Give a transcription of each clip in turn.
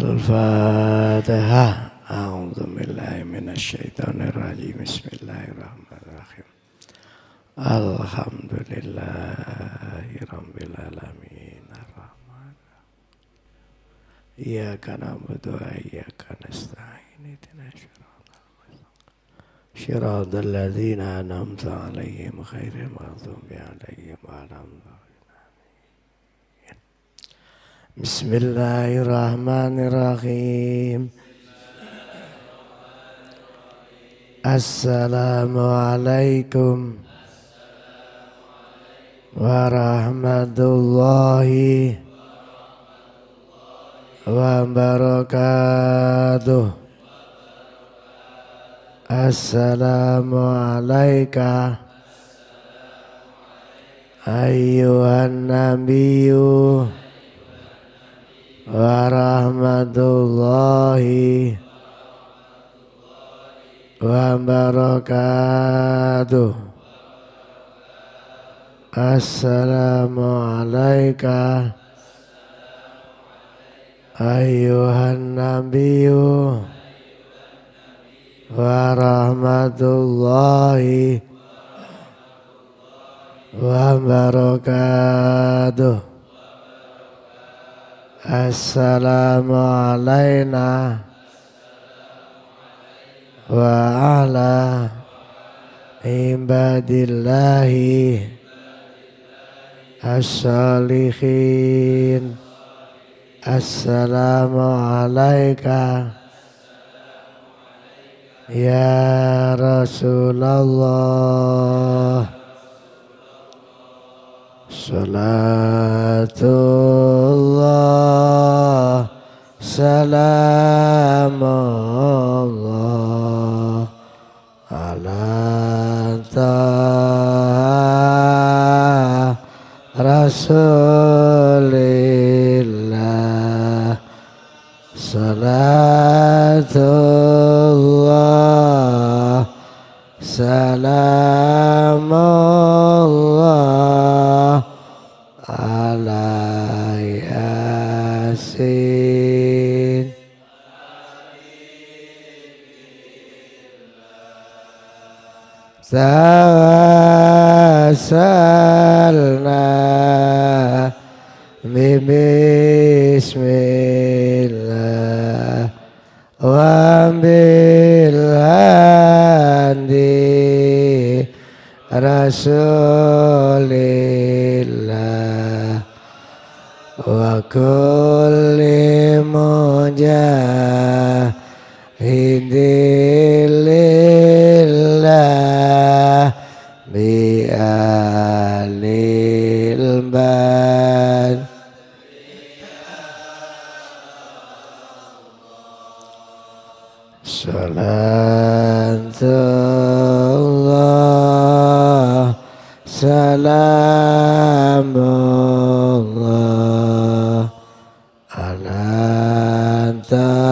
Al-Fatihah. A'udzu billahi minasyaitonir rajim. Bismillahirrahmanirrahim. Alhamdulillahirabbil alamin. Arrahman. Iyyaka na'budu wa iyyaka nasta'in. Ihdinas siratal ladzina an'amta 'alaihim ghairil maghdubi 'alaihim waladdallin. Bismillahirrahmanirrahim. Assalamualaikum warahmatullahi wabarakatuh. Assalamualaikum ayyuhan nabiyyu warahmatullahi wabarakatuh. Assalamualaikum ayyuhan nabiyyu warahmatullahi wabarakatuh. Assalamu alayna wa ala ibadillahi as-salihin. Assalamu alayka ya Rasulullah. Salatullah salamullah ala taha rasulillah. Salatullah salamullah ala yasin. Tawassalna bismillah wa bilhandi rasulillah wa kulli mujahidin lillah bi alil bad. Salatullah salamullah ala taha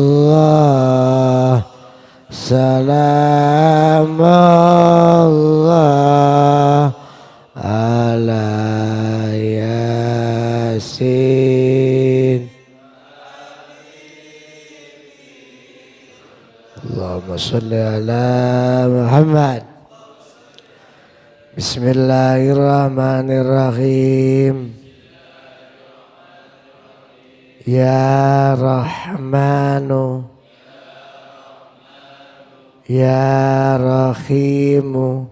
salatullah salamullah ala yasin. Allahumma sholli ala Muhammad. Bismillahirrahmanirrahim. Ya Rahmanu ya Rahimu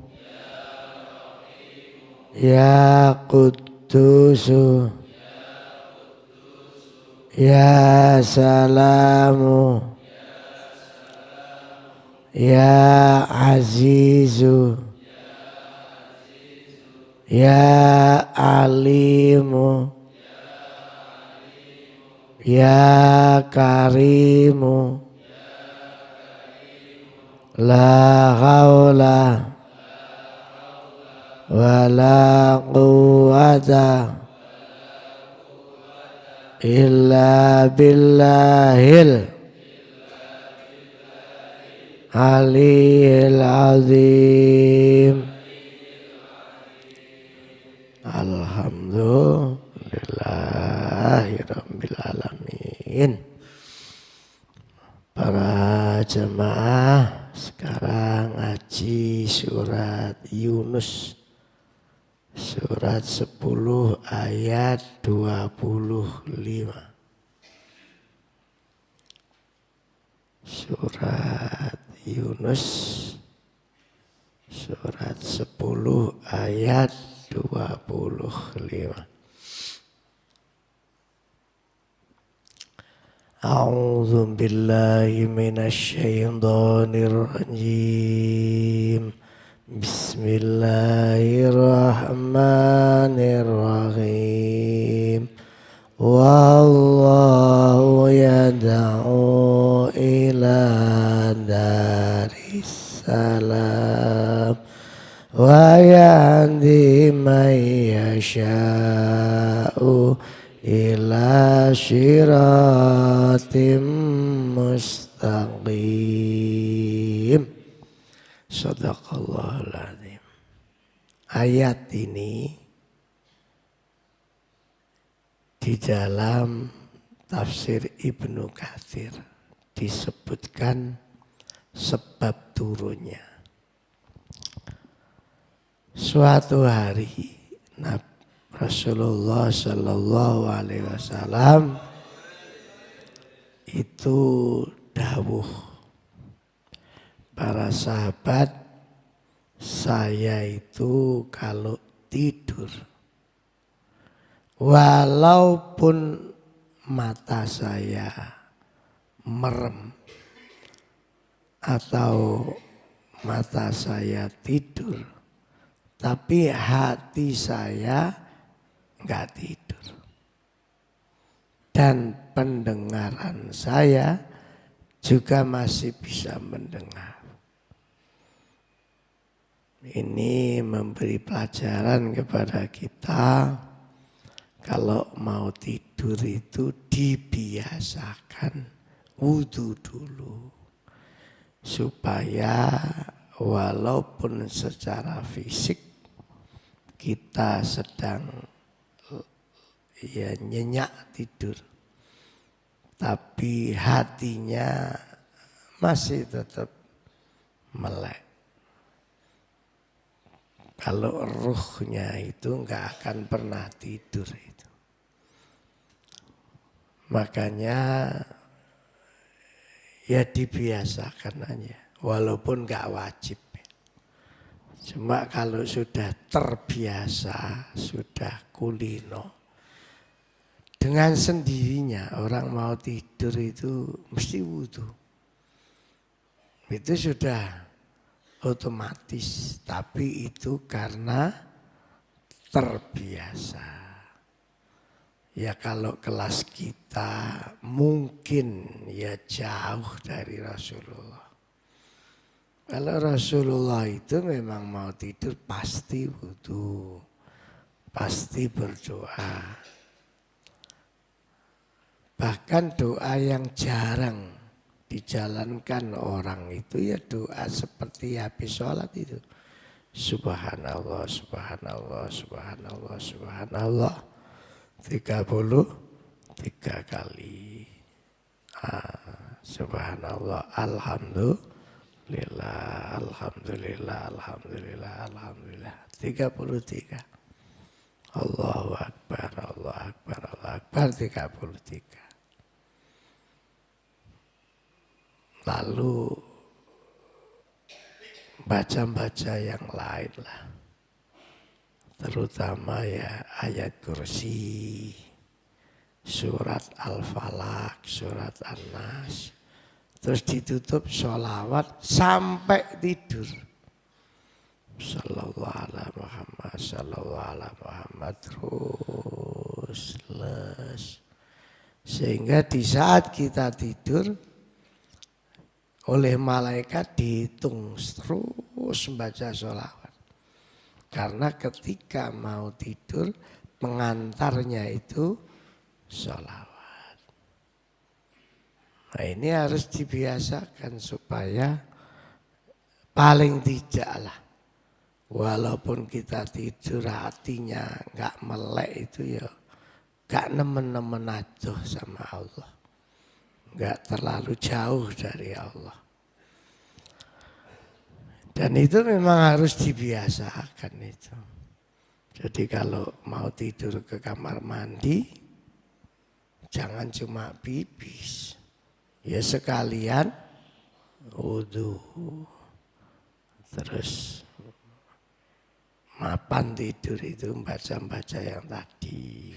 ya Quddusu ya Salamu ya Azizu ya Alimu ya Karimu la haula wa la quwwata illa billahil aliyil azim. Alhamdulillahirabbil alamin. Para jemaah sekarang ngaji surat Yunus surat 10 ayat 25. Surat Yunus surat 10 ayat 25. A'udzu billahi minasy syaithanir rajim. Bismillahirrahmanirrahim. Wallahu yad'u ila daris salam wa yahdi man yasha'u ila syiratim mustaqim. Shadaqallahul azim. Ayat ini di dalam tafsir Ibnu Katsir disebutkan sebab turunnya. Suatu hari Rasulullah Shallallahu Alaihi Wasallam itu dawuh, para sahabat, saya itu kalau tidur walaupun mata saya merem atau mata saya tidur, tapi hati saya enggak tidur. Dan pendengaran saya juga masih bisa mendengar. Ini memberi pelajaran kepada kita. Kalau mau tidur itu dibiasakan wudu dulu. Supaya walaupun secara fisik kita sedang nyenyak tidur, tapi hatinya masih tetap melek. Kalau ruhnya itu enggak akan pernah tidur itu. Makanya ya dibiasakan aja, walaupun enggak wajib. Cuma kalau sudah terbiasa, sudah kulino, dengan sendirinya orang mau tidur itu mesti wudu. Itu sudah otomatis, tapi itu karena terbiasa. Ya kalau kelas kita mungkin ya jauh dari Rasulullah. Kalau Rasulullah itu memang mau tidur pasti wudu, pasti berdoa. Bahkan doa yang jarang dijalankan orang itu ya doa seperti habis sholat itu. Subhanallah, subhanallah, subhanallah, subhanallah. 33 kali. Subhanallah, alhamdulillah, alhamdulillah, alhamdulillah, alhamdulillah. 33. Allahu Akbar, Allahu Akbar, Allahu Akbar, 33. Lalu baca-baca yang lain lah. Terutama ya ayat kursi, surat Al-Falaq, surat An-Nas. Terus ditutup sholawat sampai tidur. Sallallahu ala Muhammad, sallallahu ala Muhammad, terus les. Sehingga di saat kita tidur, oleh malaikat dihitung terus membaca sholawat. Karena ketika mau tidur, pengantarnya itu sholawat. Nah ini harus dibiasakan supaya paling tidaklah walaupun kita tidur hatinya nggak melek itu ya nggak nemen-nemen aja sama Allah, nggak terlalu jauh dari Allah. Dan itu memang harus dibiasakan itu. Jadi kalau mau tidur ke kamar mandi, jangan cuma pipis. Ya sekalian wudu. Terus mapan tidur itu baca-baca yang tadi.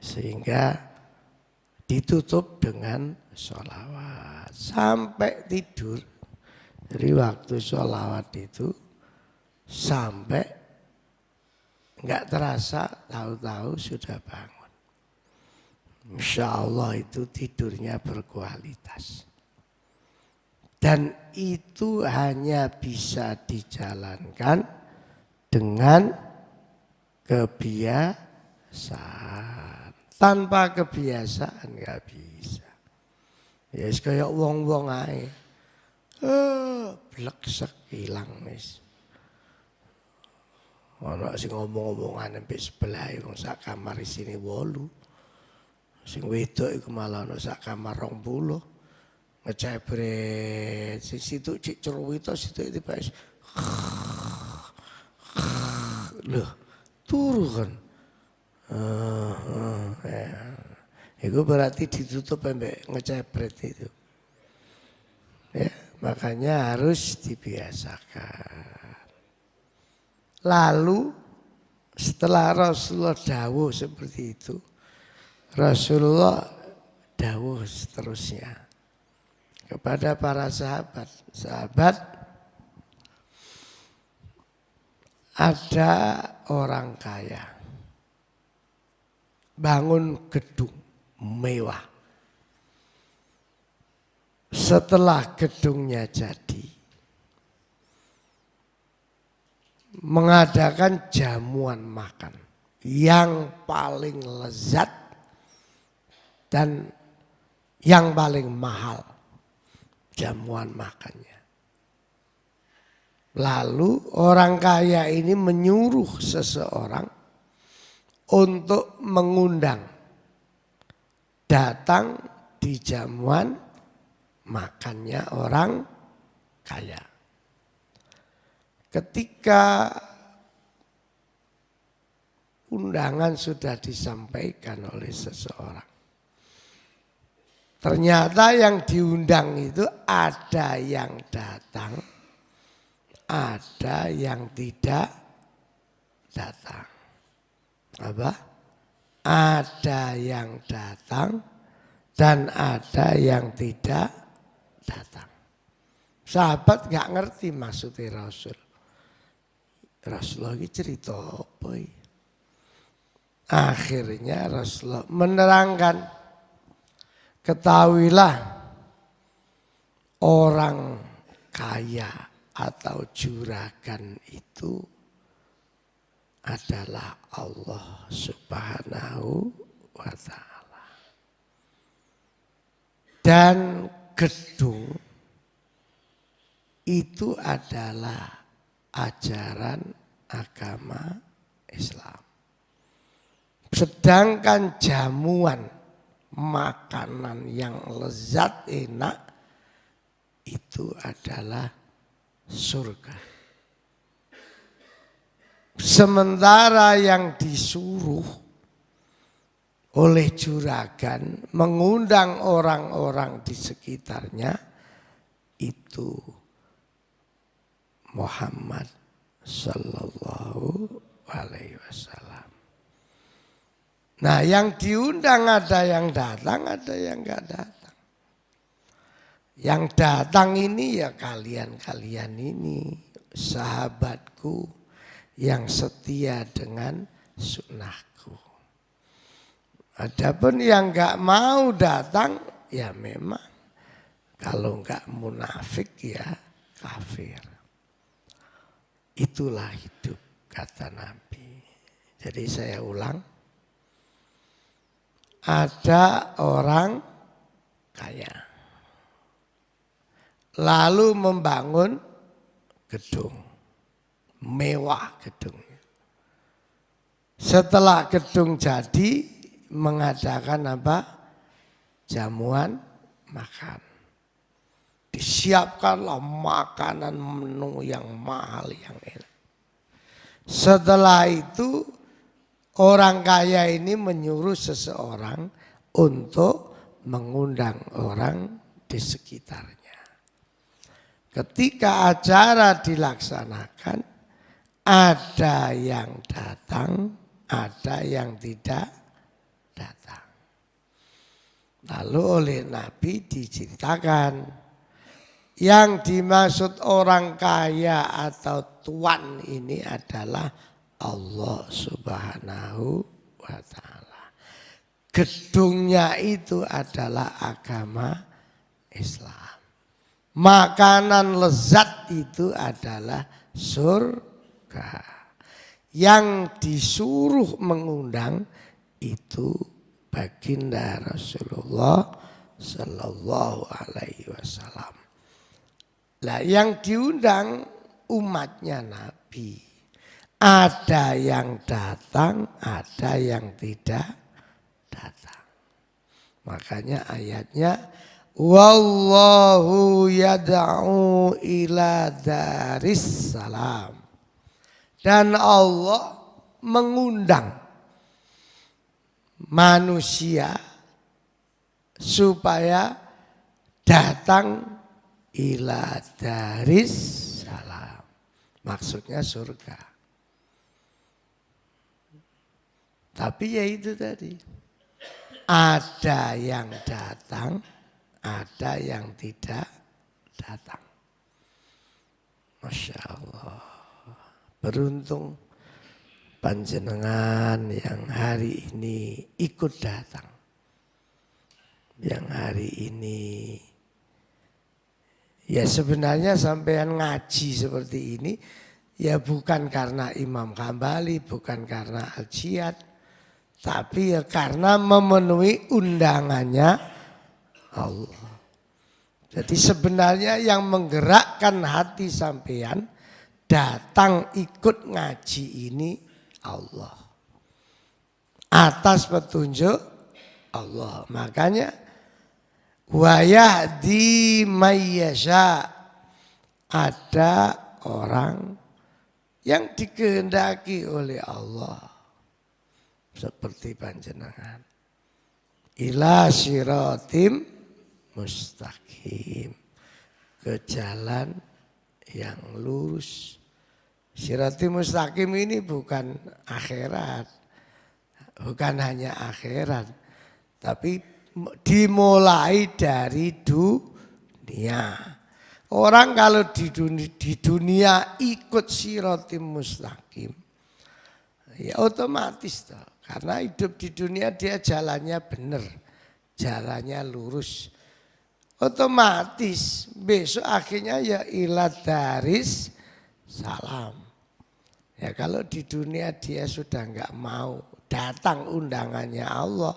Sehingga ditutup dengan sholawat. Sampai tidur. Jadi waktu sholawat itu sampai nggak terasa tahu-tahu sudah bangun. Insya Allah itu tidurnya berkualitas. Dan itu hanya bisa dijalankan dengan kebiasaan. Tanpa kebiasaan nggak bisa. Ya kayak wong-wong ae. Bleksek hilang wis. Ana sing ngomong-omongan mbek sebelah wong sak kamar isine 8. Sing wedok iku malah ana sak kamar 20. Ngecebret sing situ cik cerwita situ itu Pak. Loh, turu kan. Itu berarti ditutup mbek ngecebret itu. Ya. Makanya harus dibiasakan. Lalu setelah Rasulullah dawuh seperti itu, Rasulullah dawuh seterusnya kepada para sahabat. Sahabat, ada orang kaya bangun gedung mewah. Setelah gedungnya jadi, mengadakan jamuan makan yang paling lezat dan yang paling mahal jamuan makannya. Lalu orang kaya ini menyuruh seseorang untuk mengundang datang di jamuan makannya orang kaya. Ketika undangan sudah disampaikan oleh seseorang, ternyata yang diundang itu ada yang datang, ada yang tidak datang. Apa? Ada yang datang dan ada yang tidak datang. Sahabat gak ngerti maksudnya Rasul. Rasulullah ini cerita apa ya? Akhirnya Rasulullah menerangkan, ketahuilah orang kaya atau juragan itu adalah Allah Subhanahu wa ta'ala. Dan gedung itu adalah ajaran agama Islam. Sedangkan jamuan makanan yang lezat enak itu adalah surga. Sementara yang disuruh oleh juragan mengundang orang-orang di sekitarnya itu Muhammad sallallahu alaihi wasallam. Nah, yang diundang ada yang datang, ada yang enggak datang. Yang datang ini ya kalian-kalian ini, sahabatku yang setia dengan sunnahku. Adapun yang enggak mau datang, ya memang kalau enggak munafik ya kafir. Itulah hidup, kata Nabi. Jadi saya ulang, ada orang kaya. lalu membangun gedung, mewah gedungnya. Setelah gedung jadi, mengadakan apa? Jamuan makan. Disiapkanlah makanan menu yang mahal, yang enak. Setelah itu orang kaya ini menyuruh seseorang untuk mengundang orang di sekitarnya. Ketika acara dilaksanakan, ada yang datang, ada yang tidak datang. Lalu oleh Nabi diceritakan, yang dimaksud orang kaya atau tuan ini adalah Allah Subhanahu wa ta'ala. Gedungnya itu adalah agama Islam. Makanan lezat itu adalah surga. Yang disuruh mengundang itu baginda Rasulullah Sallallahu Alaihi Wasallam. Lah yang diundang umatnya Nabi. Ada yang datang, ada yang tidak datang. Makanya ayatnya, wallahu yad'u ila daris salam. Dan Allah mengundang manusia supaya datang ila daris salam. Maksudnya surga. Tapi ya itu tadi. Ada yang datang, ada yang tidak datang. Masya Allah. Beruntung panjenengan yang hari ini ikut datang. Yang hari ini ya sebenarnya sampean ngaji seperti ini ya bukan karena Imam Ghazali, bukan karena Al-Jihad, tapi ya karena memenuhi undangannya Allah. Jadi sebenarnya yang menggerakkan hati sampean datang ikut ngaji ini Allah. Atas petunjuk Allah. Makanya wa yahdi mayyasha, ada orang yang dikehendaki oleh Allah seperti panjenengan ila siratim mustaqim, ke jalan yang lurus. Siratim mustaqim ini bukan akhirat, bukan hanya akhirat, tapi dimulai dari dunia. Orang kalau di dunia ikut siratim mustaqim, ya otomatis toh. Karena hidup di dunia dia jalannya benar, jalannya lurus. Otomatis besok akhirnya ya ila daris salam. Ya kalau di dunia dia sudah enggak mau datang undangannya Allah,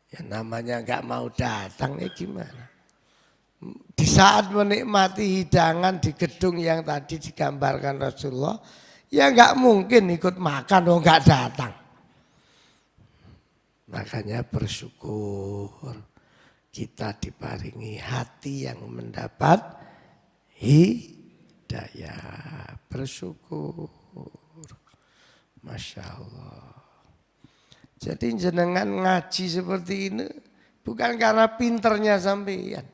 ya namanya enggak mau datang ya gimana? Di saat menikmati hidangan di gedung yang tadi digambarkan Rasulullah, ya enggak mungkin ikut makan oh enggak datang. Makanya bersyukur kita diparingi hati yang mendapat hidayah. Bersyukur. Masya Allah. Jadi jenengan ngaji seperti ini bukan karena pinternya sampean.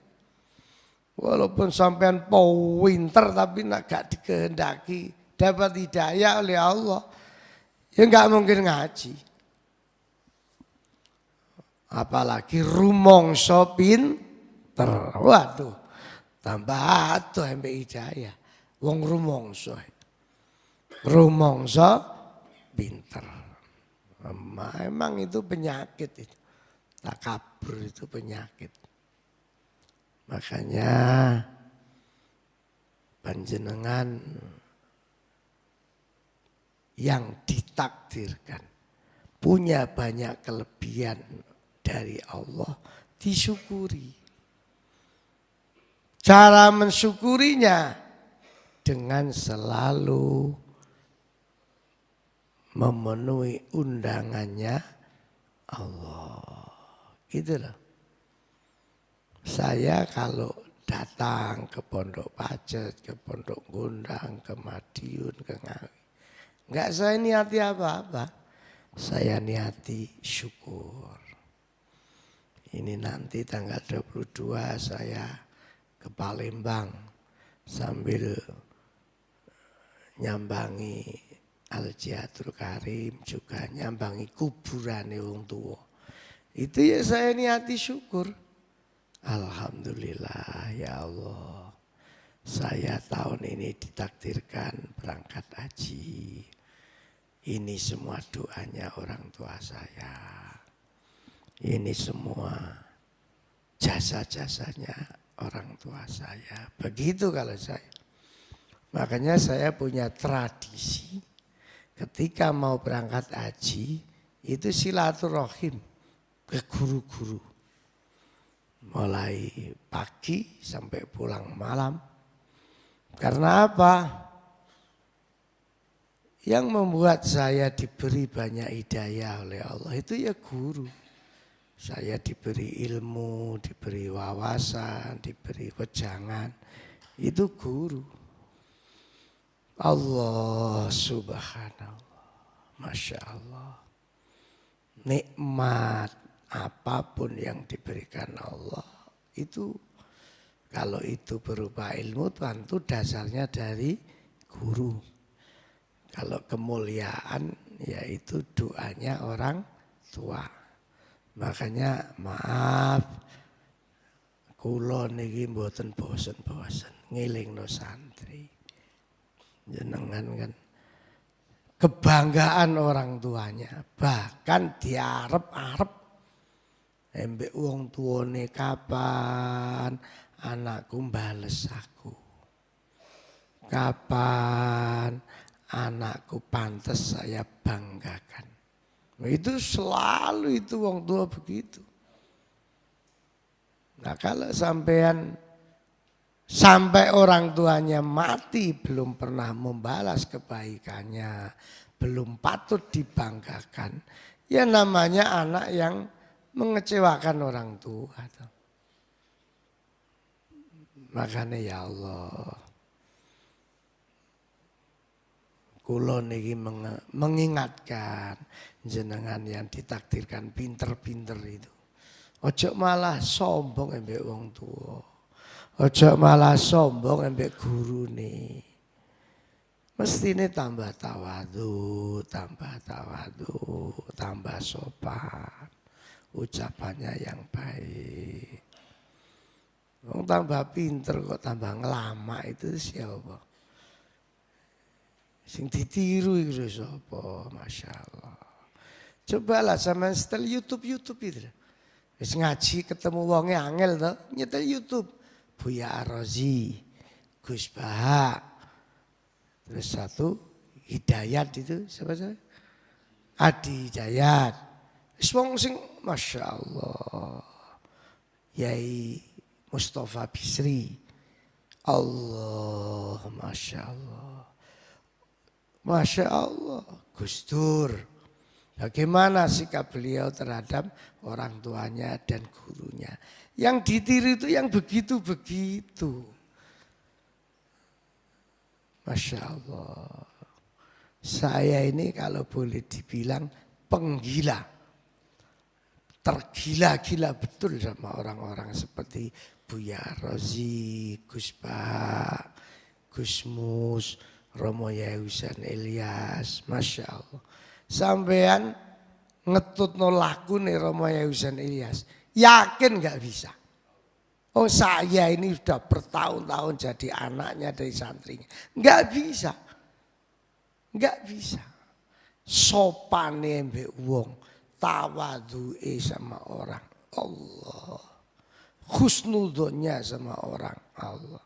Walaupun sampean pinter tapi gak dikehendaki dapat hidayah oleh Allah, ya gak mungkin ngaji. Apalagi rumongso pinter. Waduh, tambah atuh mbek hidayah. Wong rumongso pinter. Emang itu penyakit itu. Takabur itu penyakit. Makanya panjenengan yang ditakdirkan punya banyak kelebihan dari Allah, disyukuri. Cara mensyukurinya dengan selalu memenuhi undangannya Allah. Gitu loh. Saya kalau datang ke Pondok Pacet, ke Pondok Gondang, ke Madiun, ke Ngawi, enggak saya niati apa-apa. Saya niati syukur. Ini nanti tanggal 22 saya ke Palembang sambil nyambangi Al-Jihadul Karim, juga nyambangi kuburan wong tua. Itu ya saya niati syukur. Alhamdulillah ya Allah, saya tahun ini ditakdirkan berangkat haji. Ini semua doanya orang tua saya. Ini semua jasa-jasanya orang tua saya. Begitu kalau saya. Makanya saya punya tradisi ketika mau berangkat haji itu silaturahim ke guru-guru. Mulai pagi sampai pulang malam. Karena apa? Yang membuat saya diberi banyak hidayah oleh Allah itu ya guru. Saya diberi ilmu, diberi wawasan, diberi wejangan. Itu guru. Allah subhanallah. Masya Allah. Nikmat apapun yang diberikan Allah itu kalau itu berupa ilmu tentu dasarnya dari guru. Kalau kemuliaan yaitu doanya orang tua. Makanya maaf kula niki mboten bosen-bosen ngelingno santri. Jenengan kan kebanggaan orang tuanya, bahkan diarep-arep embek wong tuane kapan anakku bales aku. Kapan anakku pantas saya banggakan. Itu selalu itu wong tua begitu. Nah kalau sampai orang tuanya mati belum pernah membalas kebaikannya, belum patut dibanggakan, ya namanya anak yang mengecewakan orang tua. Makanya ya Allah, kula niki mengingatkan jenengan yang ditakdirkan pinter-pinter itu. Ojo malah sombong ambek wong tua. Ojo malah sombong ambek gurune. Mestine tambah tawadhu, tambah sopan. Ucapannya yang baik. Wong tambah pinter kok tambah ngelama itu siapa? Sing ditiru itu siapa? Masya Allah. Cobalah sama setel YouTube itu. Wis ngaji ketemu wonge angel to, nyetel YouTube. Buya Ar-Razi, Gus Baha. Terus satu Hidayat itu siapa sih? Adi Hidayat. Wis wong sing Masya Allah. Yai Mustafa Bisri. Allah, Masya Allah. Masya Allah, Gus Dur. Bagaimana sikap beliau terhadap orang tuanya dan gurunya. Yang ditiru itu yang begitu-begitu. Masya Allah. Saya ini kalau boleh dibilang penggila. Tergila-gila betul sama orang-orang seperti Buya Rozi, Gus Bah, Gus Mus, Romo Yai Husain Ilyas, Masya Allah. Sampean ngetutno lakune Romo Yai Husain Ilyas, yakin gak bisa. Oh saya ini sudah bertahun-tahun jadi anaknya dari santrinya. Gak bisa. Gak bisa. Sopane mbek wong, tawadhu'e sama orang. Allah. Husnudzonnya sama orang. Allah.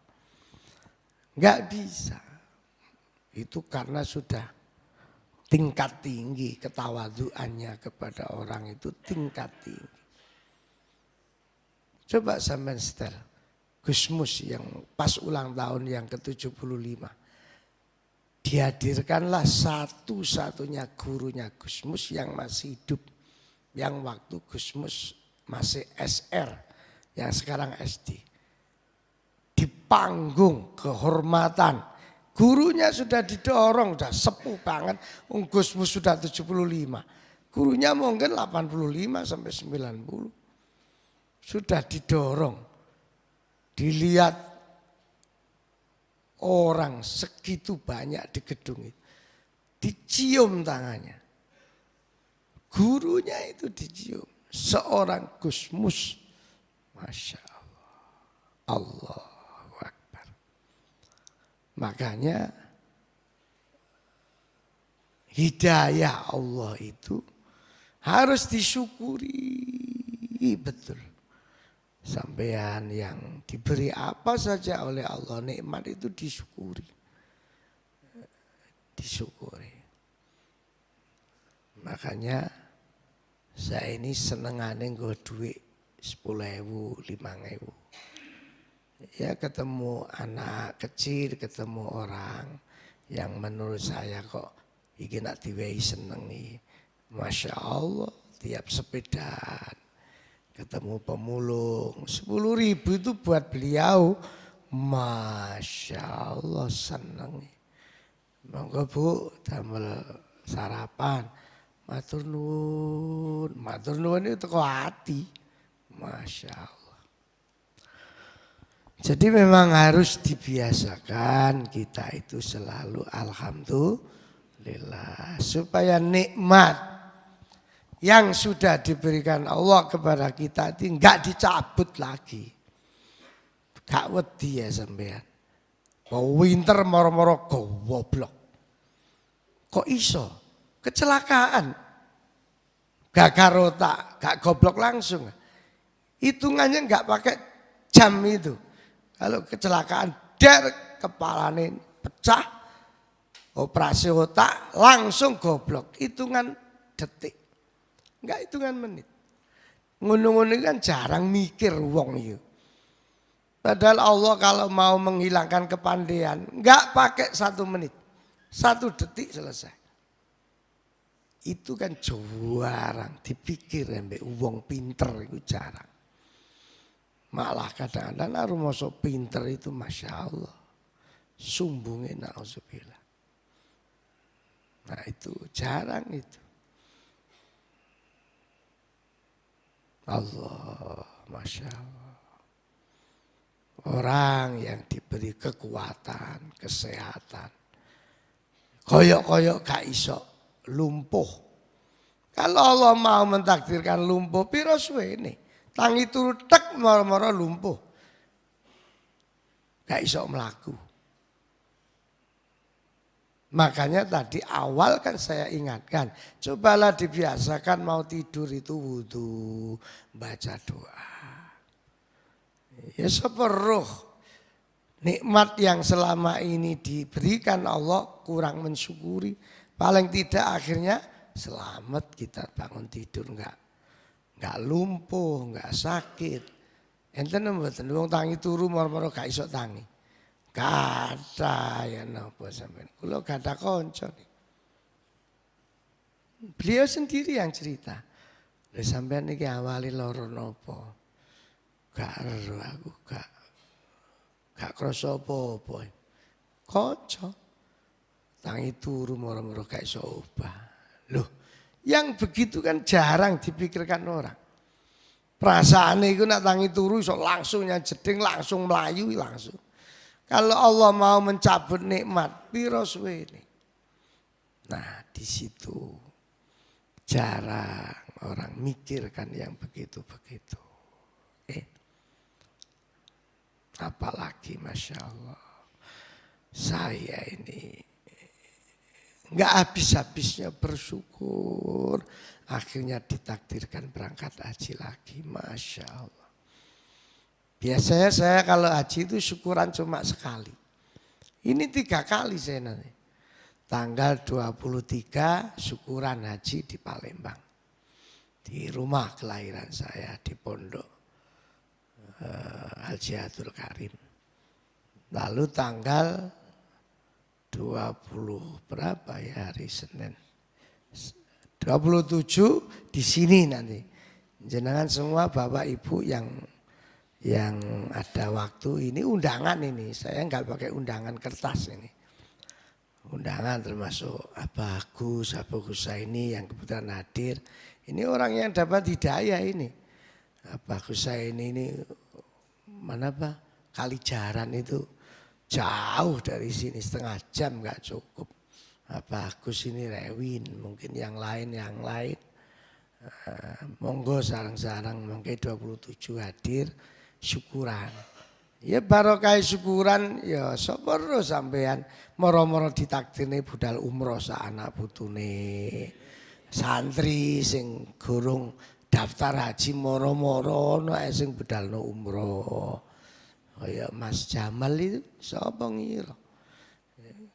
Gak bisa. Itu karena sudah tingkat tinggi ketawadhuannya kepada orang itu tingkat tinggi. Coba sampean setel Gusmus yang pas ulang tahun yang ke-75. Dihadirkanlah satu-satunya gurunya Gusmus yang masih hidup. Yang waktu Gusmus masih SR, yang sekarang SD. Di panggung kehormatan. Gurunya sudah didorong, sudah sepuh banget. Gusmus sudah 75. Gurunya mungkin 85 sampai 90. Sudah didorong. Dilihat orang segitu banyak di gedung itu. Dicium tangannya. Gurunya itu dicium. Seorang Gusmus. Masya Allah. Allahu Akbar. Makanya hidayah Allah itu harus disyukuri betul. Sampean yang diberi apa saja oleh Allah, nikmat itu disyukuri. Disyukuri. Makanya saya ini senengane nggo duit 10.000, 5.000. Ya ketemu anak kecil, ketemu orang yang menurut saya kok iki nak diwehi senengi. Masya Allah, tiap sepedaan ketemu pemulung 10.000 itu buat beliau, Masya Allah seneng. Monggo Bu damel sarapan, matur nuwun itu teko hati, Masya Allah. Jadi memang harus dibiasakan kita itu selalu alhamdulillah supaya nikmat yang sudah diberikan Allah kepada kita itu enggak dicabut lagi. Gak wedi ya sampean. Winter moro-moro goblok. Kok iso? Kecelakaan. Gagal otak, gak goblok langsung. Hitungannya enggak pakai jam itu. Kalau kecelakaan der kepalanya pecah, operasi otak langsung goblok. Hitungan detik. Enggak hitungan menit. Ngono-ngono kan jarang mikir wong itu. Padahal Allah kalau mau menghilangkan kepandaian, enggak pakai 1 menit. 1 detik selesai. Itu kan jarang dipikir mbek wong pinter itu jarang. Malah kadang-kadang arumoso pinter itu Masya Allah. Sumbungnya na'udzubillah. Nah itu jarang itu. Allah, Masya Allah. Orang yang diberi kekuatan, kesehatan. Koyok-koyok gak iso lumpuh. Kalau Allah mau mentakdirkan lumpuh, piro suwene. Tangi turu tek moro-moro lumpuh. Gak iso melaku. Makanya tadi awal kan saya ingatkan, cobalah dibiasakan mau tidur itu wudu, baca doa. Ya separuh nikmat yang selama ini diberikan Allah kurang mensyukuri. Paling tidak akhirnya selamat kita bangun tidur enggak lumpuh, enggak sakit. Enten mboten wong tangi turu moro-moro gak iso tangi. Kata ya napa sampean. Kula gada kanca. Beliau sendiri yang cerita. Lha sampean iki awali lara napa? Gak ero aku gak krasa apa-apa. Kanca. Tangi turu moro-moro gak iso obah. Loh, yang begitu kan jarang dipikirkan orang. Perasaane iku nak tangi turu iso langsung jeding, langsung melayu langsung. Kalau Allah mau mencabut nikmat, piro suwene. Nah, di situ jarang orang mikirkan yang begitu-begitu. Apalagi Masya Allah. Saya ini enggak habis-habisnya bersyukur. Akhirnya ditakdirkan berangkat haji lagi. Masya Allah. Biasanya saya kalau haji itu syukuran cuma sekali. Ini 3 kali saya nanti. Tanggal 23 syukuran haji di Palembang. Di rumah kelahiran saya di Pondok Al-Jihadul Karim. Lalu tanggal 20 berapa ya hari Senin? 27 di sini nanti. Jenengan semua Bapak Ibu yang ada waktu ini undangan ini. Saya enggak pakai undangan kertas ini. Undangan termasuk Abah Agus Husaini yang kebetulan hadir. Ini orang yang dapat hidayah ini. Abah Husaini ini mana Pak? Kalijaran itu jauh dari sini, setengah jam enggak cukup. Abah Agus ini rewin, mungkin yang lain. Monggo sarang-sarang mungkin 27 hadir syukuran. Ya barokah syukuran ya sapa sampean moro-moro ditakdirne budal umroh sak anak putune. Santri sing gurung daftar haji moro-moro ono sing budalno umroh. Kaya Mas Jamal itu sapa ngira.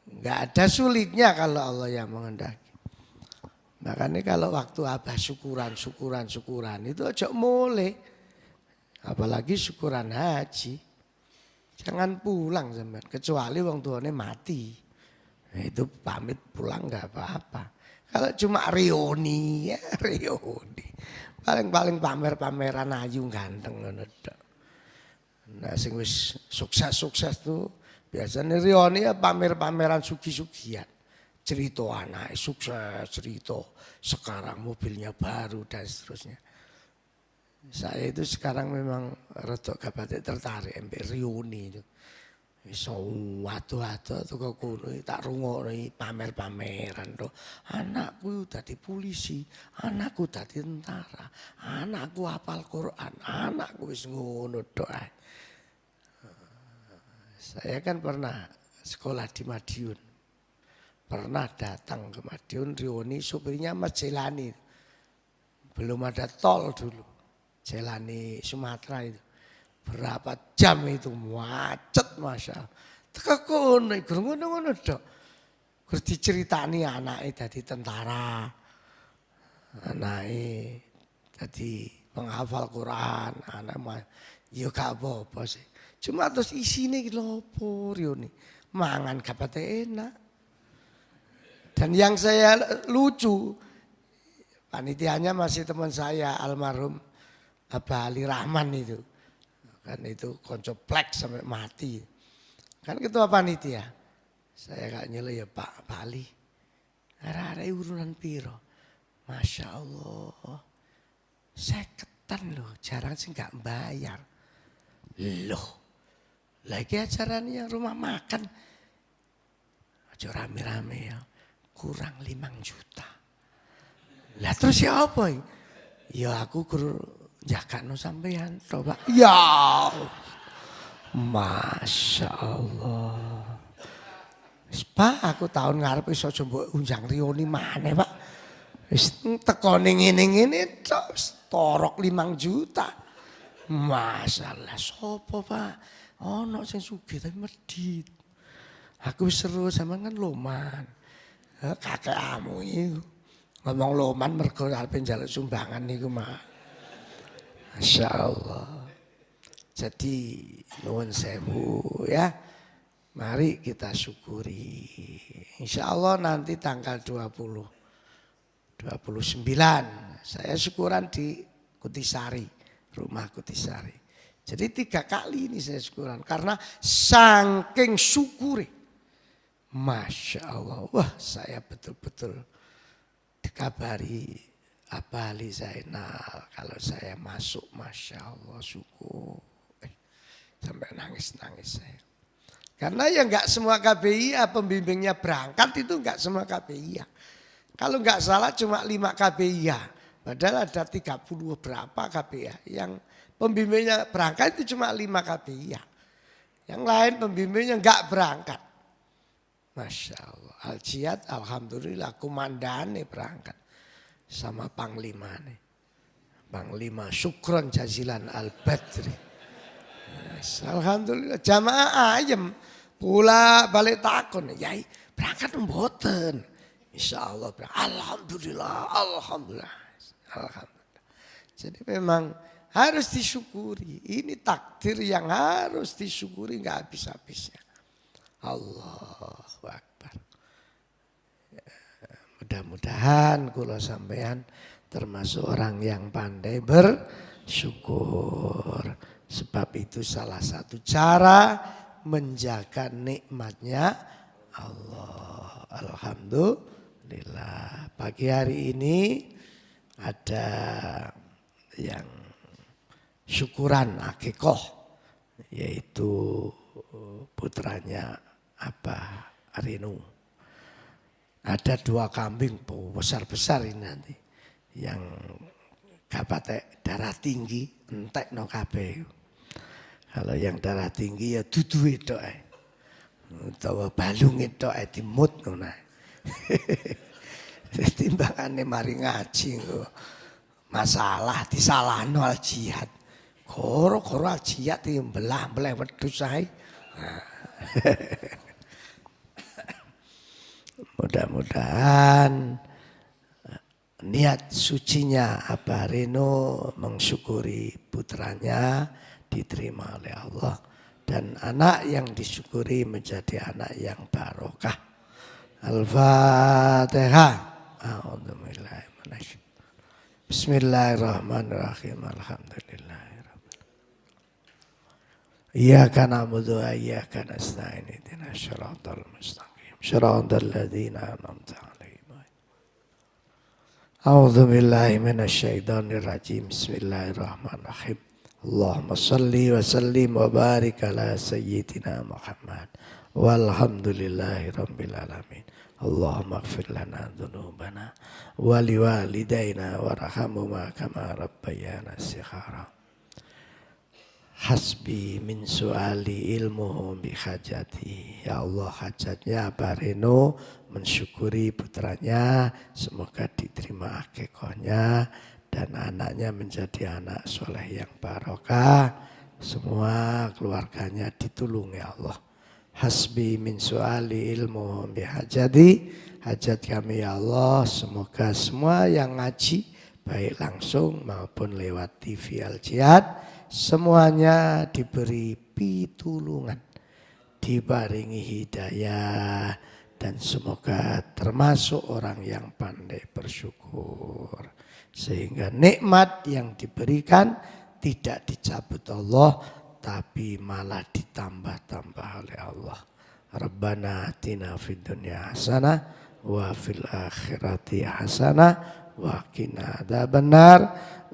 Enggak ada sulitnya kalau Allah yang menghendaki. Makanya kalau waktu Abah syukuran itu aja mulai. Apalagi syukuran haji. Jangan pulang sampean kecuali wong tuane mati. Nah, itu pamit pulang enggak apa-apa. Kalau cuma reuni ya reuni. Paling pamer-pameran ayu ganteng ngono tok. Nah sing wis sukses tuh biasanya reuni ya pamer-pameran sugi-sugian. Cerita anak sukses, cerita sekarang mobilnya baru dan seterusnya. Saya itu sekarang memang rada gak tertarik ambek reuni itu. Iso watu-watu tuh kono tak rungokno pamer-pameran to. Anakku dadi polisi, anakku dadi tentara, anakku hafal Quran, anakku wis ngono tok. Saya kan pernah sekolah di Madiun. Pernah datang ke Madiun reuni supirnya Mas Jelani. Belum ada tol dulu. Jelani Sumatera itu. Berapa jam itu macet Masya Allah. Teka kono ngono dok. Terus diceritani anaknya jadi tentara. Anaknya jadi penghafal Quran. Anak ya gak apa-apa sih. Cuma terus isinya gitu lopo reuni. Mangan gak enak. Dan yang saya lucu, panitianya masih teman saya almarhum Abah Ali Rahman itu. Kan itu konco plek sampai mati. Kan ketua panitia. Saya gak nyele ya Pak Ali. Ada urunan piro. Masya Allah. Saya ketan loh. Jarang sih gak bayar. Loh. Lagi acaranya rumah makan. Aja rame-rame ya. Kurang 5 juta. Lah terus ya apa? Ya aku jakakno sampean to, Pak. Ya. Masya Allah. Pak, aku tahun ngarep iso coba unjang reuni maneh, Pak. Wis tekone ngene-ngene tok torok 5 juta. Masalah sapa, Pak? Ono sing sugih tapi medhit. Aku wis seru sampean kan loman. Kakekmu iku ngomong loman mergo arep njaluk sumbangan niku mah. Masya Allah. Jadi nuwun sewu ya. Mari kita syukuri. Insya Allah nanti tanggal 29 saya syukuran di Kutisari, rumah Kutisari. Jadi 3 kali ini saya syukuran karena saking syukuri. Masya Allah, wah saya betul-betul dikabari Abah Ali Zainal kalau saya masuk, Masya Allah syukur. Sampai nangis-nangis saya. Karena ya enggak semua KBIA pembimbingnya berangkat itu enggak semua KBIA. Kalau enggak salah cuma 5 KBIA. Padahal ada 30 berapa KBIA. Yang pembimbingnya berangkat itu cuma 5 KBIA. Yang lain pembimbingnya enggak berangkat. Masya Allah. Al-Jihad alhamdulillah komandannya berangkat. Sama Panglima nih. Panglima Syukron Jazilan Al-Badri. Alhamdulillah jamaah ayem. Pula balik takon. Yai berangkat mboten. Insya Allah berangkat. Alhamdulillah. Alhamdulillah. Alhamdulillah. Jadi memang Harus disyukuri. Ini takdir yang harus disyukuri nggak habis-habisnya. Allahu Akbar. Mudah-mudahan kula sampean termasuk orang yang pandai bersyukur. Sebab itu salah satu cara menjaga nikmatnya Allah. Alhamdulillah. Pagi hari ini ada yang syukuran akikoh, yaitu putranya Abah Renu. Ada 2 kambing besar-besar ini nanti, yang kapatek darah tinggi entek no kabeh. Kalau yang darah tinggi ya dudu tok ae. Utawa balung tok ae dimut ngono. Timbangane mari ngaji kok masalah disalahno al jihad. Koro-koro al jihad iki mbelah-mbelah wedhus ae. Mudah-mudahan niat sucinya Abah Reno mensyukuri putranya diterima oleh Allah. Dan anak yang disyukuri menjadi anak yang barokah. Al-Fatihah. Bismillahirrahmanirrahim. Alhamdulillahirabbil alamin. Iyyaka na'budu wa iyyaka nasta'in. Ihdinas shiratal mustaqim. Shiratal ladzina an'amta 'alaihim. A'udzu billahi minasy syaithanir rajim. Bismillahirrahmanirrahim. Allahumma shalli wa sallim wa barik ala sayyidina Muhammad. Walhamdulillahi rabbil alamin. Allahumma ighfir lana dzunubana wa liwalidayna warhamhuma kama rabbayana shighara. Hasbi min su'ali ilmuhu bi hajati. Ya Allah, hajatnya Abah Reno mensyukuri putranya, semoga diterima akikahnya dan anaknya menjadi anak soleh yang barokah. Semua keluarganya ditulungi Allah. Hasbi min su'ali ilmu bihajati. Hajat kami ya Allah, semoga semua yang ngaji baik langsung maupun lewat TV Al Jihad semuanya diberi pitulungan, dibaringi hidayah, dan semoga termasuk orang yang pandai bersyukur sehingga nikmat yang diberikan tidak dicabut Allah tapi malah ditambah-tambah oleh Allah. Rabbana atina fid dunya hasanah wa fil akhirati hasanah wa qina adzabannar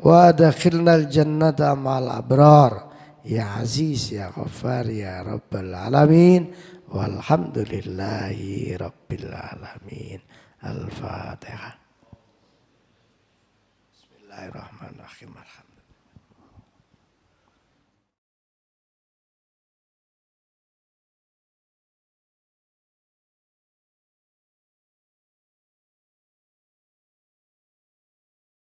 wa adkhilnal jannata ma'al abrar. Ya Aziz ya Ghaffar ya Rabbal alamin. Walhamdulillahi rabbil alamin. Al-Fatihah. Bismillahirrahmanirrahim.